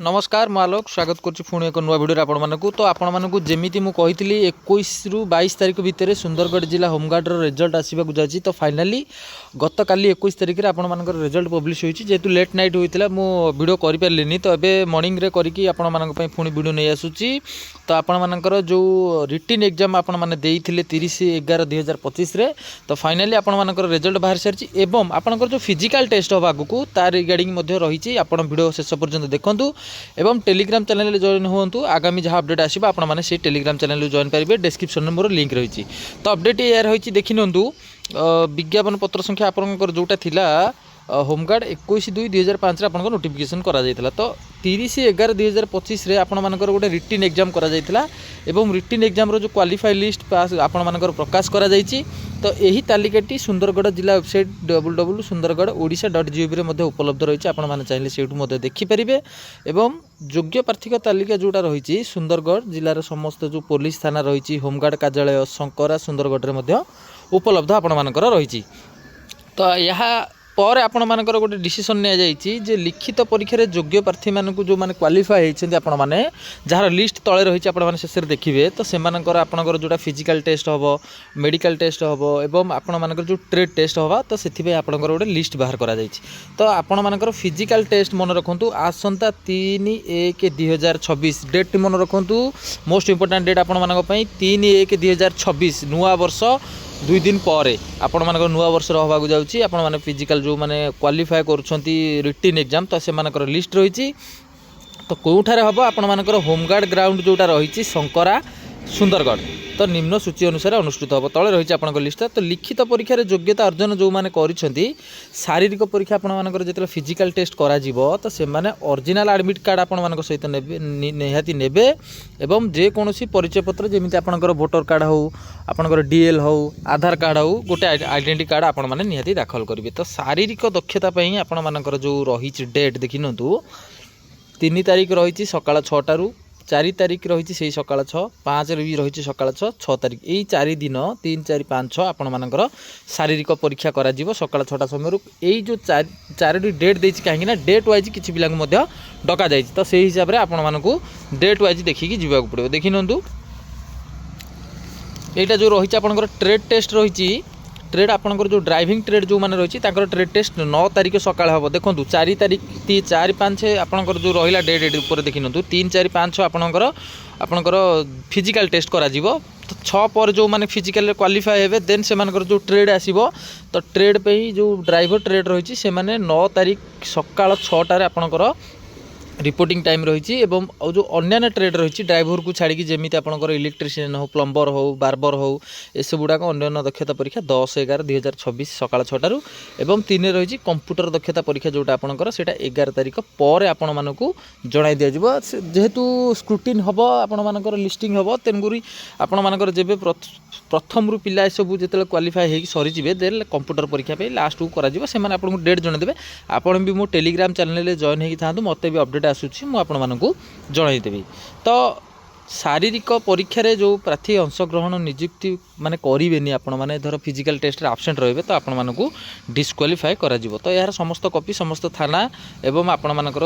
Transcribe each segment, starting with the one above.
नमस्कार मु आलोक स्वागत करुच्ची पुणी एक नुआ भिडियो आपण मानक तो आपण मानक जमी मुझे 21 रु 22 तारीख भितर सुंदरगढ़ जिला होमगार्ड रिजल्ट आसवाक जाए तो फाइनाली गत काली 21 तारीख में आपण मानक रिजल्ट पब्लिश होती जेहेतु लेट नाइट होता मु भिडियो करें तो ये मर्णिंग रे करके आपण मानक पुणी भिडियो नहीं आसूची तो आपण मानकर जो रिटिन एग्जाम आपण मैंने 30/11/2025 रे तो फाइनाली आपण मानकर रिजल्ट बाहर सारी एवं आपंकर जो फिजिकल टेस्ट हम आगू तार रिगार्डिंग रही आपण भिडियो शेष पर्यंत देखूँ एवं टेलीग्राम चैनल जॉइन हूँ आगामी जहाँ अपडेट आसो आपने से टेलीग्राम चैनल जॉइन पारे डिस्क्रिप्शन में मोर लिंक रही तो अपडेट या रही देखी निंतु विज्ञापन पत्र संख्या आपंकर जोटा थिला होमगार्ड 21/2/2005 आपन नोटिफिकेशन करा जायतिला तो 30/11/2025 रे आपण मानकर गोटे रिटिन एग्जाम करा जायतिला एवं रिटिन एग्जाम रो जो क्वालिफाई लिस्ट पास आपण मानकर प्रकाश करा जायछि तो एही तालिकाटी सुंदरगढ़ जिला वेबसाइट www.sundargarh.odisha.gov रे मध्ये उपलब्ध रही आपण माने चाहिले सेठु मध्ये देखि परिबे एवं योग्य प्रार्थी तालिका जोटा रही सुंदरगढ़ जिलार समस्त जो पुलिस थाना रही होमगार्ड कार्यालय शंकरा सुंदरगढ़ रे मध्ये उपलब्ध आपण मानकर रही तो यहाँ पर आपण मानकर गोटे डिसीजन नि जाइछि जे लिखित परीक्षा रे योग्य प्रार्थी मानकु जो माने क्वालिफाई होइछन्ती आपण माने जहार लिस्ट तळे रहिछि आपण माने शेष रे देखिबे तो से मानकर आपनकर जोटा फिजिकल टेस्ट हबो मेडिकल टेस्ट हबो एवं आपण मानकर जो ट्रेड टेस्ट हबा तो सेथिबे आपनकर गोटे लिस्ट बाहर करा जाइछि तो आपण मानकर फिजिकल टेस्ट मन रखंतु आसंता 3/1/2026 डेट मन रखंतु मोस्ट इंपोर्टेंट डेट आपण मानक पई 3/1/2026 नुआ वर्ष 2 दिन पर आपण मानकर नुआ वर्ष होगा जाऊँगी आपण माने फिजिकल जो माने क्वालिफाई करुछंती रिटिन एग्जाम तो से मानकर लिस्ट रही तो कोठारे हम आपण मानकर होमगार्ड ग्राउंड जोटा रही शंकरा सुंदरगढ़ तो निम्न सूची अनुसार अनुष्ठित हम तले रही आपन लिस्ट तो लिखित परीक्षा योग्यता अर्जन जो मैंने करिसेंती शारीरिक परीक्षा आपण मानकर जेतले फिजिकल टेस्ट करा जिवो तो से माने ओरिजिनल एडमिट कार्ड आपण मानक सहित नेबे निहाती नेबे एवं जे कोनोसी परिचय पत्र जेमिति आपनकर वोटर कार्ड हो आपनकर डीएल हो आधार कार्ड हो गोटे आइडेंटिटी कार्ड आपण माने निहाती दाखल करिवे तो शारीरिक दक्षता पई आपण मानकर जो रही डेट देखिनतु 3 तारीख रही सकाळ 6टा रु 4 तारीख रही से सकाळ 6 5 भी रही सकाळ 6 तारीख यही 4 दिन 3 4 5 6 आपण मानकर शारीरिक परीक्षा करा जीवो सकाळ 6टा समय यही जो 4 डेट देछि काहे ना डेट वाइज किछि पिला मध्ये डका जाइछि तो से हिसाब रे आपण मानकू डेट वाइज देखिकी जीवाक पड़िबो देखि नंदु एटा जो रही आपनकर ट्रेड टेस्ट रही ट्रेड आपनकर जो ड्राइविंग ट्रेड जो माने रही ट्रेड टेस्ट 9 तारीख सकाळ हम देखो 4 तारीख 4 5 आपनकर जो रहिला डेट ऊपर देखि नंतु 3 4 5 आपनकर फिजिकल टेस्ट करा जीवो तो 6 पर जो माने फिजिकल क्वालिफाई हेबे देन से मानकर जो ट्रेड आसीबो तो ट्रेड पे जो ड्राइवर ट्रेड रही से माने 9 तारीख सकाळ 6टा रे आपनकर रिपोर्टिंग टाइम रही एवं जो अन्य ट्रेड रही ड्राइवर को छाड़ी जमी आपंकर इलेक्ट्रीशियन हो प्लम्बर हो बार्बर हो एसब गुड़ाक अन्य दक्षता परीक्षा 10/11/2026 सकाळ 6टारू एवं 3 रही कंप्यूटर दक्षता परीक्षा जोटा आपंकर से 11 तारीख पर आपण मानक जणाई दि जाव जेहेतु स्क्रूटिन हम आपण मानकर लिस्टिंग हम तेणुक आपण मानकर जेबे प्रथम रु पिला सब जो क्वालिफाई हो सरीजे देन कंप्यूटर परीक्षा पे लास्ट को करा से आपको डेट जनईदेवे आपड़ भी मो टेलीग्राम चैनल जॉइन होगी था मत भी अपडेट आसूची मु आपण मानकू जनईदेवी तो शारीरिक परीक्षा रे जो प्रार्थी अंशग्रहण नियुक्ति माने करेंगे आपण मैंने धर फिजिकल टेस्ट आबसेंट रहिबे तो आपण मानकू डिस्क्वालिफाई करा जिवो तो यार समस्त कॉपी समस्त थाना एवं आपण मानकर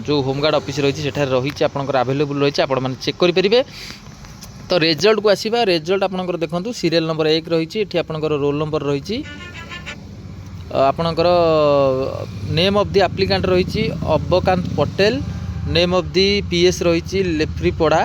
जो होमगार्ड ऑफिस रही सेठार रही आपनकर अवेलेबल रही आपण माने चेक करि परिबे तो रिजल्ट को आसीबा रिजल्ट आपनकर देखंतु सीरियल नंबर 1 रही एठी आपनकर रोल नंबर रही आपनकर नेम ऑफ द एप्लिकेंट रही Abbakant Patel name of the PS रही लेफ्रीपड़ा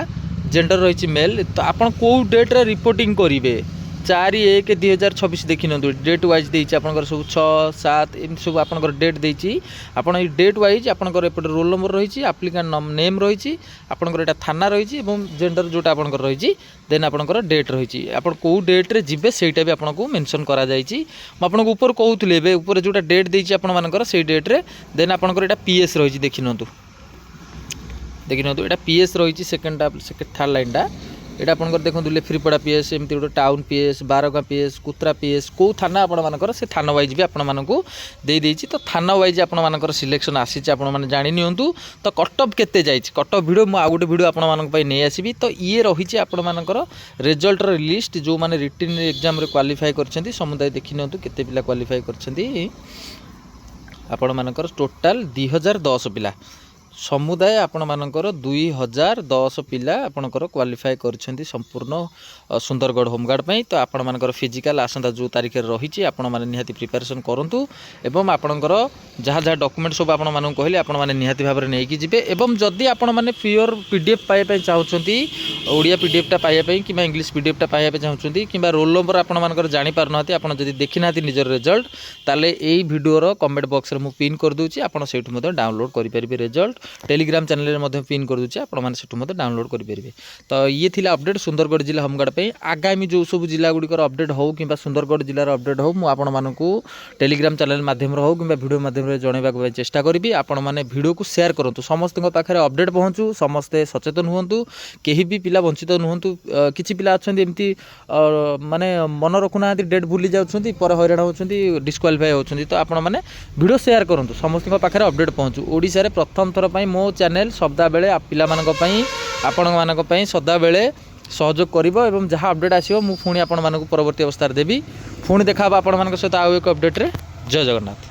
जेंडर रही मेल तो आपन को डेट रे रिपोर्टिंग करेंगे 4/1/2026 देखी ना डेट वाइज देछि आपनकर सब 6 7 एम सब आपनकर डेट देछि आपन ई डेट वाइज आपनकर एपटे रोल नंबर रही एप्लिकेंट नेम रही आपनकर एटा थाना रही एवं जेंडर जोटा आपनकर रही देन आपनकर डेट रही आपन को डेट रे जिबे सेटा भी आपनको मेंशन करा जाइछि म आपनको ऊपर कहउतले एबे ऊपर जोटा डेट देछि आपन मानकर से डेट रे देन आपनकर एटा पीएस रही देखि नंतु एटा पीएस रही सेकंड थर्ड लाइनटा एटा आपनकर देखो लेफ्रीपड़ा पीएस एमती गोटे टाउन पीएस बारगाँ पीएस कुत्रा पीएस कौ थाना आपण मानकर से थाना वाइज भी आपण मानकू दे देछि तो थाना वाइज आपण मानकर सिलेक्शन आसी आपण माने जानि नियंतु तो कटअप केते जाइछि कटअप वीडियो मु आ गोटे वीडियो आपण मानक पई नै आसीबी तो ये रही आपण मानकर रिजल्ट र लिस्ट जो माने रिटन एग्जाम रे क्वालिफाई करछन्ती समुदाय देखि नियंतु केते पिला क्वालिफाई करछन्ती आपण मानकर टोटल 2010 पिला समुदाय आपण मानकर 2010 पिला आपणकर क्वालिफाई करछंती संपूर्ण सुंदरगढ़ होमगार्ड पई। तो आपण मानकर फिजिकल आसंता जो तारीख रही आपण माने निहाती प्रिपरेशन करंतु एवं आपणकर जहाँ जहाँ डॉक्यूमेंट सब आपण मानक कहले आपण माने निहाती भाबरे नै कि जिवे। एवं जदि आपण माने प्योर पीडीएफ पाए पई चाहउछंती ओडिया पीडीएफ टा पाए पई कि इंग्लिश पीडीएफ टा पाए पई चाहउछंती कि रोल नंबर आपण मानकर जानि पारनाती आपण जदि देखि नाती निजर रिजल्ट ताले एई वीडियो रो कमेंट बॉक्स रे मु पिन कर दूची आपण सेठु मते डाउनलोड करि परिबे रिजल्ट। टेलीग्राम चैनल रे मते पिन कर दूची आपण माने सेठु मते डाउनलोड करि परिबे। तो ये थिला अपडेट सुंदरगढ़ जिला होमगार्ड पे। आगामी जो सब जिला गुडी कर अपडेट हो किबा सुंदरगढ़ जिला रो अपडेट हो मु आपण मानकू टेलीग्राम चैनल माध्यम रे हो किबा वीडियो माध्यम रे जणेबा को चेष्टा करिबी। आपण माने वीडियो को शेयर करंतु समस्त पाखे अपडेट पहुँचू समस्ते सचेतन हुंतु केही भी पिला वंचित नुहंतु। किछि पिला अछंती एमती माने मन रखुना डेट भूली जाउछंती पर हैरान होउछंती डिस्क्वालिफाई होउछंती। तो आपण माने वीडियो शेयर करंतु समस्त पाखे अपडेट पहुँचू। ओडिसा रे प्रथम थर पई मो चैनल सदा बेले पिला मानक पई आपण मानक पई सदा बेले सहयोग करिवो एवं जहाँ अपडेट आसीबो मु पुणी आपण मानक परवर्ती अवस्था देबी। पुणी देखा आपण मानक सहित आउ एक अपडेट रे। जय जगन्नाथ।